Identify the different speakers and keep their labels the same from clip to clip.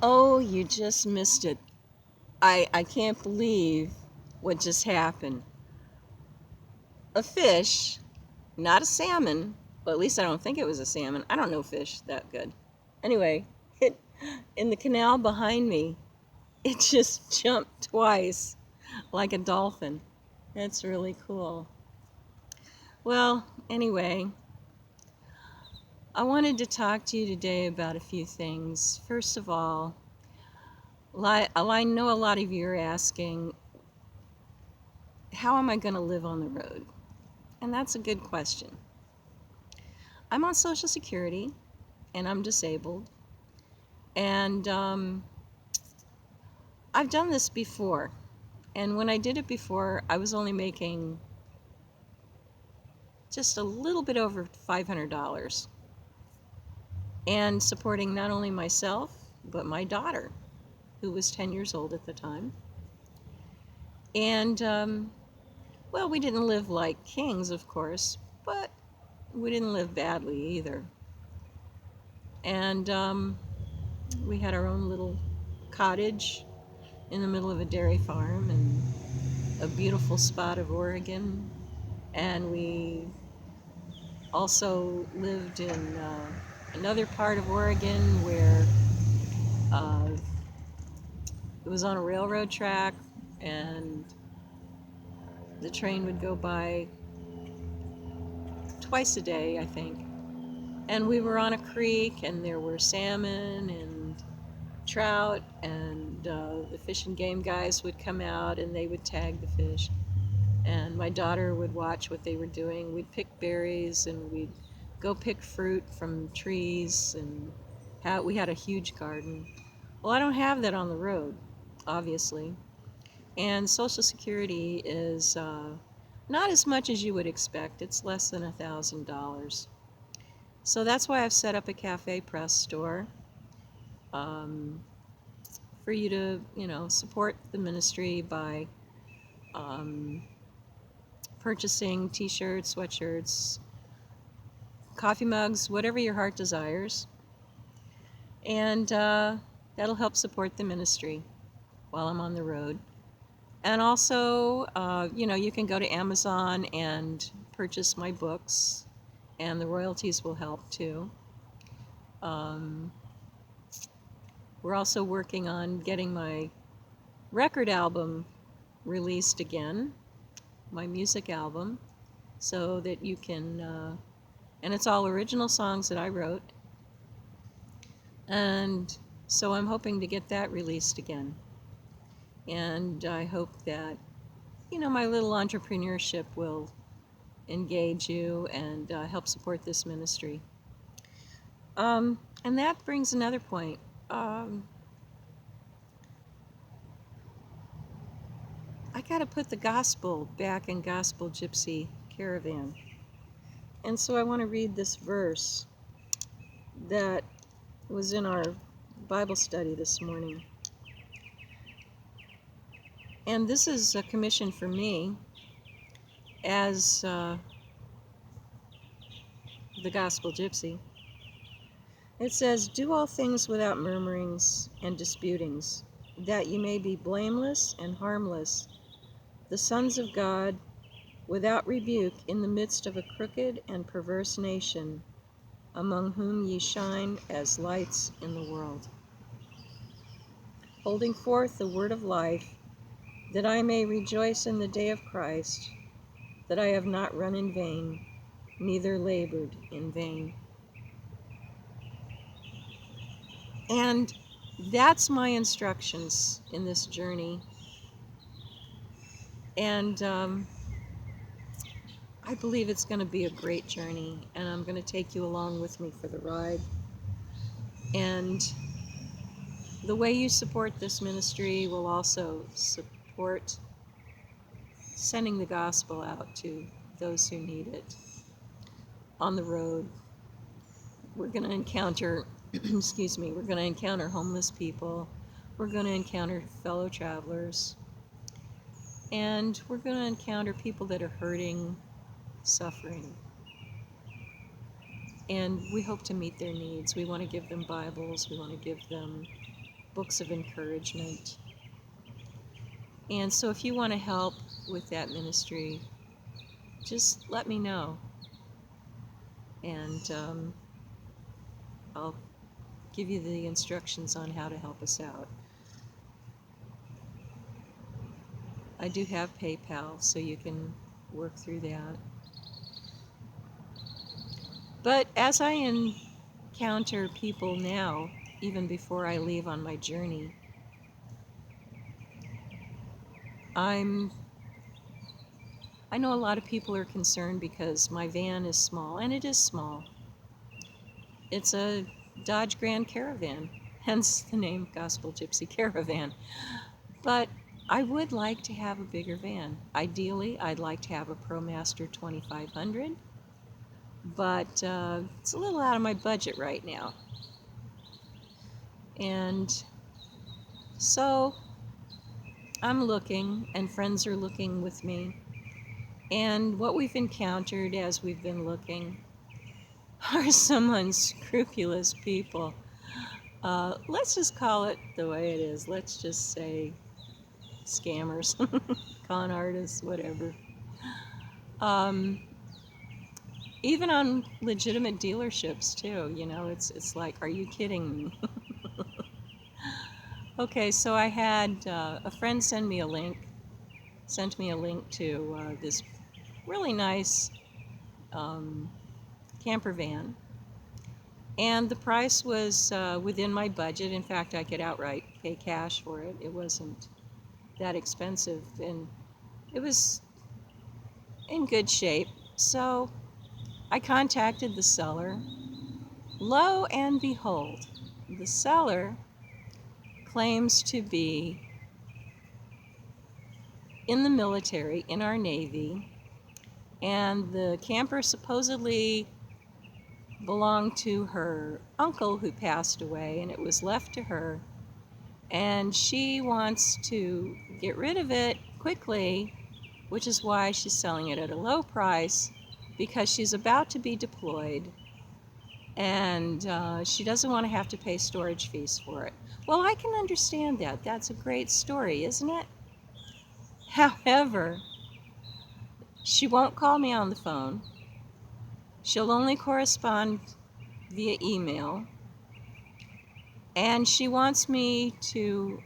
Speaker 1: Oh, you just missed it. I can't believe what just happened. A fish, not a salmon, well, at least I don't think it was a salmon. I don't know fish that good. Anyway, it, in the canal behind me, it just jumped twice like a dolphin. That's really cool. Well, anyway, I wanted to talk to you today about a few things. First of all, I know a lot of you are asking, how am I going to live on the road? And that's a good question. I'm on Social Security and I'm disabled. And I've done this before. And when I did it before, I was only making just a little bit over $500 and supporting not only myself, but my daughter, who was 10 years old at the time. And, well, we didn't live like kings, of course, but we didn't live badly either. And we had our own little cottage in the middle of a dairy farm and a beautiful spot of Oregon. And we also lived in another part of Oregon where uh, it was on a railroad track and the train would go by twice a day, I think. And we were on a creek and there were salmon and trout, and the fish and game guys would come out and they would tag the fish. And my daughter would watch what they were doing. We'd pick berries and we'd go pick fruit from trees, and we had a huge garden. Well, I don't have that on the road, obviously. And Social Security is not as much as you would expect. It's less than $1,000. So that's why I've set up a cafe press store, um, for you to, support the ministry by um, purchasing t-shirts, sweatshirts, coffee mugs, whatever your heart desires. And that'll help support the ministry while I'm on the road. And also, you can go to Amazon and purchase my books, and the royalties will help too. Um, we're also working on getting my record album released again, my music album, so that you can, and it's all original songs that I wrote. And so I'm hoping to get that released again. And I hope that, my little entrepreneurship will engage you and help support this ministry. And that brings another point. Um, I got to put the gospel back in Gospel Gypsy Caravan. And so I want to read this verse that was in our Bible study this morning. And this is a commission for me as the Gospel Gypsy. It says, "Do all things without murmurings and disputings, that ye may be blameless and harmless, the sons of God, without rebuke in the midst of a crooked and perverse nation, among whom ye shine as lights in the world, holding forth the word of life, that I may rejoice in the day of Christ, that I have not run in vain, neither labored in vain." And that's my instructions in this journey. And I believe it's going to be a great journey, and I'm going to take you along with me for the ride. And the way you support this ministry will also support sending the gospel out to those who need it. On the road, we're going to encounter, excuse me, we're going to encounter homeless people. We're going to encounter fellow travelers. And we're going to encounter people that are hurting, suffering. And we hope to meet their needs. We want to give them Bibles. We want to give them books of encouragement. And so if you want to help with that ministry, just let me know. And I'll give you the instructions on how to help us out. I do have PayPal, so you can work through that. But as I encounter people now, even before I leave on my journey, I know a lot of people are concerned because my van is small, and it is small. It's a Dodge Grand Caravan, hence the name Gospel Gypsy Caravan. But I would like to have a bigger van. Ideally, I'd like to have a ProMaster 2500, but it's a little out of my budget right now. And so I'm looking, and friends are looking with me. And what we've encountered as we've been looking are some unscrupulous people. Let's just call it the way it is. Let's just say scammers, con artists, whatever. Even on legitimate dealerships too, you know, it's like, are you kidding me? Okay, so I had a friend sent me a link to this really nice camper van, and the price was within my budget. In fact, I could outright pay cash for it. It wasn't that expensive, and it was in good shape. So I contacted the seller. Lo and behold, the seller claims to be in the military, in our Navy, and the camper supposedly belonged to her uncle who passed away, and it was left to her, and she wants to get rid of it quickly, which is why she's selling it at a low price, because she's about to be deployed, and she doesn't want to have to pay storage fees for it. Well, I can understand that. That's a great story, isn't it? However, she won't call me on the phone. She'll only correspond via email. And she wants me to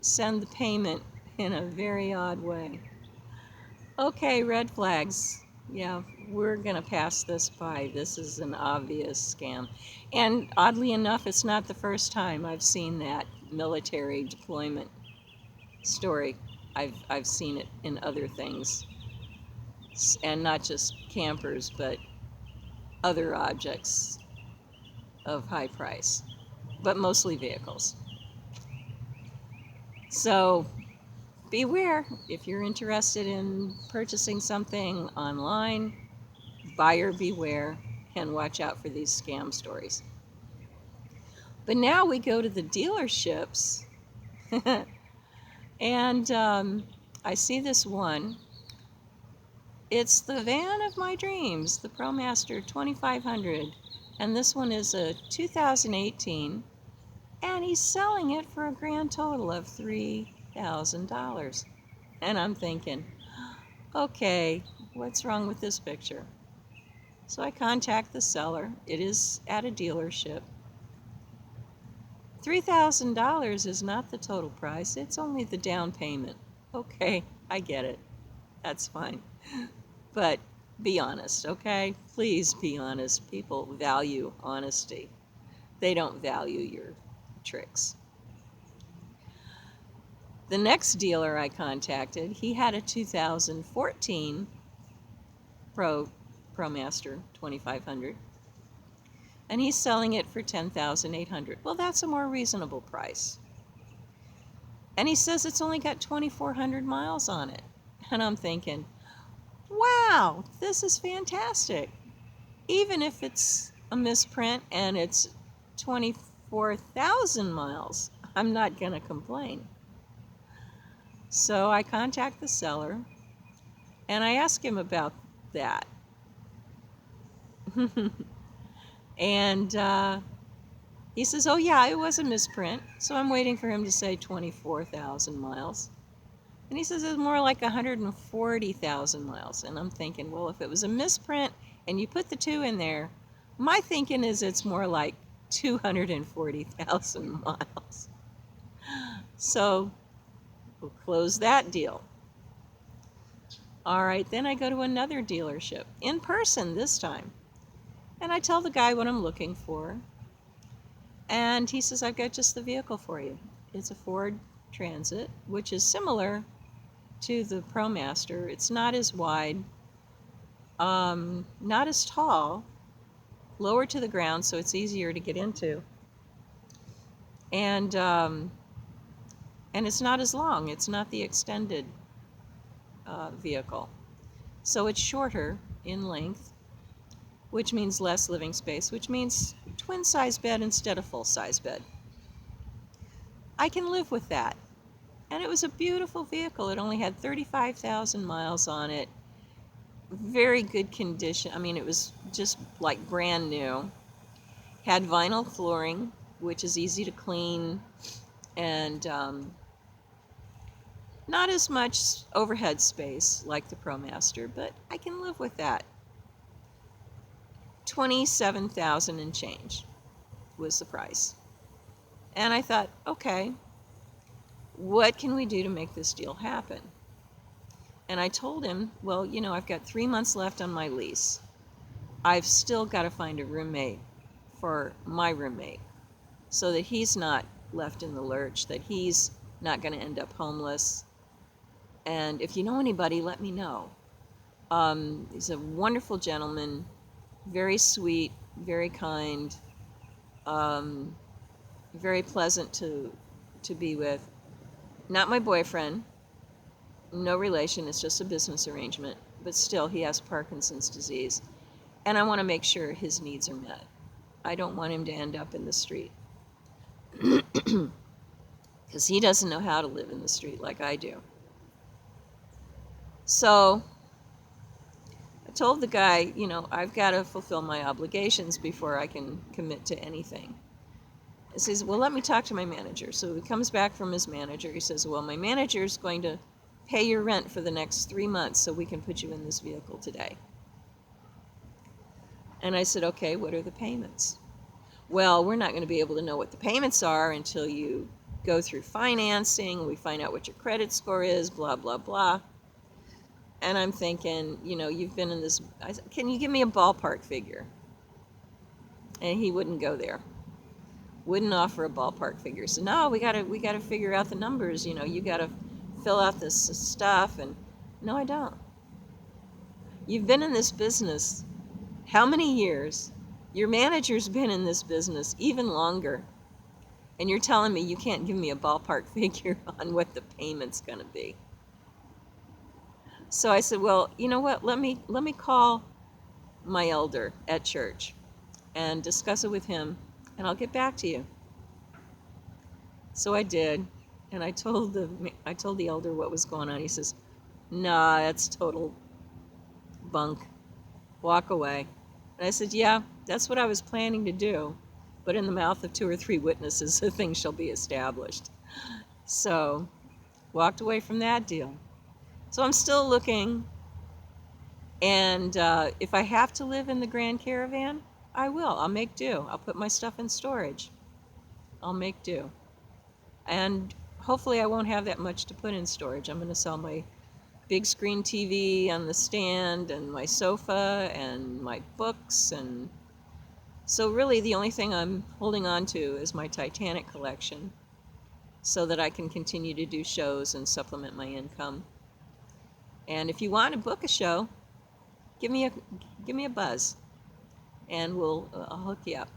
Speaker 1: send the payment in a very odd way. Okay, red flags. Yeah, we're going to pass this by. This is an obvious scam. And oddly enough, it's not the first time I've seen that military deployment story. I've seen it in other things. And not just campers, but other objects of high price, but mostly vehicles. So beware if you're interested in purchasing something online. Buyer beware, and watch out for these scam stories. But now we go to the dealerships, and I see this one. It's the van of my dreams, the ProMaster 2500, and this one is a 2018, and he's selling it for a grand total of $3,000. And I'm thinking, okay, what's wrong with this picture? So I contact the seller. It is at a dealership. $3,000 is not the total price, it's only the down payment. Okay, I get it. That's fine. But be honest, okay? Please be honest. People value honesty. They don't value your tricks. The next dealer I contacted, he had a 2014 ProMaster 2500, and he's selling it for $10,800. Well, that's a more reasonable price. And he says it's only got 2,400 miles on it. And I'm thinking, wow, this is fantastic. Even if it's a misprint and it's 24,000 miles, I'm not going to complain. So I contact the seller and I ask him about that. And He says, oh yeah, it was a misprint. So I'm waiting for him to say 24,000 miles. And he says it's more like 140,000 miles. And I'm thinking, well, if it was a misprint and you put the 2 in there, my thinking is it's more like 240,000 miles. So we'll close that deal. All right, then I go to another dealership, in person this time. And I tell the guy what I'm looking for. And he says, I've got just the vehicle for you. It's a Ford Transit, which is similar to the ProMaster. It's not as wide, not as tall, lower to the ground, so it's easier to get into. And it's not as long. It's not the extended vehicle. So it's shorter in length, which means less living space, which means twin size bed instead of full size bed. I can live with that. And it was a beautiful vehicle. It only had 35,000 miles on it. Very good condition. I mean, it was just like brand new. Had vinyl flooring, which is easy to clean, and not as much overhead space like the ProMaster, but I can live with that. 27,000 and change was the price. And I thought, okay, what can we do to make this deal happen? And I told him, well, you know, I've got 3 months left on my lease. I've still got to find a roommate for my roommate so that he's not left in the lurch, that he's not going to end up homeless. And if you know anybody, let me know. He's a wonderful gentleman, very sweet, very kind, very pleasant to be with. Not my boyfriend, no relation, it's just a business arrangement, but still he has Parkinson's disease, and I want to make sure his needs are met. I don't want him to end up in the street because he doesn't know how to live in the street like I do. So I told the guy, you know, I've got to fulfill my obligations before I can commit to anything. He says, well, let me talk to my manager. So he comes back from his manager. He says, well, my manager's going to pay your rent for the next 3 months so we can put you in this vehicle today. And I said, okay, what are the payments? Well, we're not going to be able to know what the payments are until you go through financing. We find out what your credit score is, blah, blah, blah. And I'm thinking, you know, you've been in this, I said, can you give me a ballpark figure? And he wouldn't go there. Wouldn't offer a ballpark figure. So no, we gotta figure out the numbers. You know, you gotta fill out this stuff. And no, I don't. You've been in this business how many years? Your manager's been in this business even longer, and you're telling me you can't give me a ballpark figure on what the payment's gonna be. So I said, well, you know what? Let me call my elder at church and discuss it with him, and I'll get back to you. So I did, and I told the elder what was going on. He says, nah, that's total bunk. Walk away. And I said, yeah, that's what I was planning to do, but in the mouth of 2 or 3 witnesses, the thing shall be established. So walked away from that deal. So I'm still looking, and if I have to live in the Grand Caravan, I will. I'll make do. I'll put my stuff in storage. I'll make do. And hopefully I won't have that much to put in storage. I'm going to sell my big screen TV on the stand and my sofa and my books. And so really the only thing I'm holding on to is my Titanic collection so that I can continue to do shows and supplement my income. And if you want to book a show, give me a buzz, and I'll hook you up.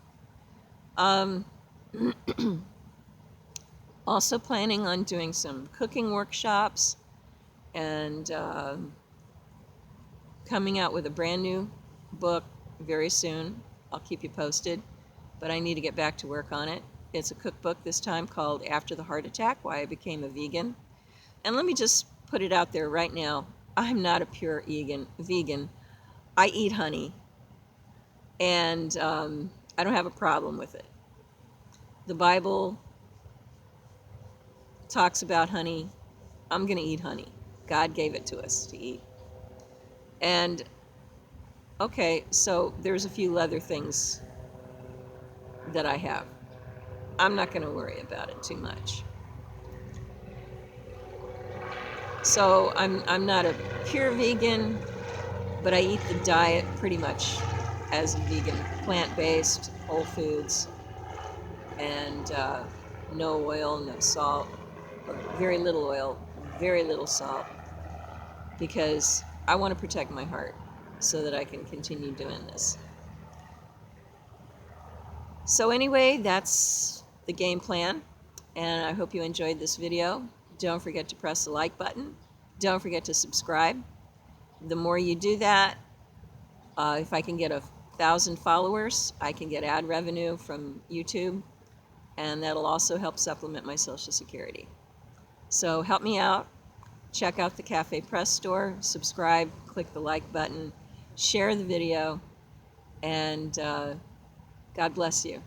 Speaker 1: Also planning on doing some cooking workshops, and coming out with a brand new book very soon. I'll keep you posted, but I need to get back to work on it. It's a cookbook this time called After the Heart Attack: Why I Became a Vegan. And let me just put it out there right now. I'm not a pure vegan. I eat honey, and I don't have a problem with it. The Bible talks about honey. I'm going to eat honey. God gave it to us to eat. And okay, so there's a few leather things that I have. I'm not going to worry about it too much. So I'm not a pure vegan, but I eat the diet pretty much as a vegan, plant-based, whole foods, and no oil, no salt, or very little oil, very little salt, because I want to protect my heart so that I can continue doing this. So anyway, that's the game plan, and I hope you enjoyed this video. Don't forget to press the like button. Don't forget to subscribe. The more you do that, if I can get 1,000 followers, I can get ad revenue from YouTube, and that'll also help supplement my Social Security. So help me out. Check out the Cafe Press store, subscribe, click the like button, share the video, and God bless you.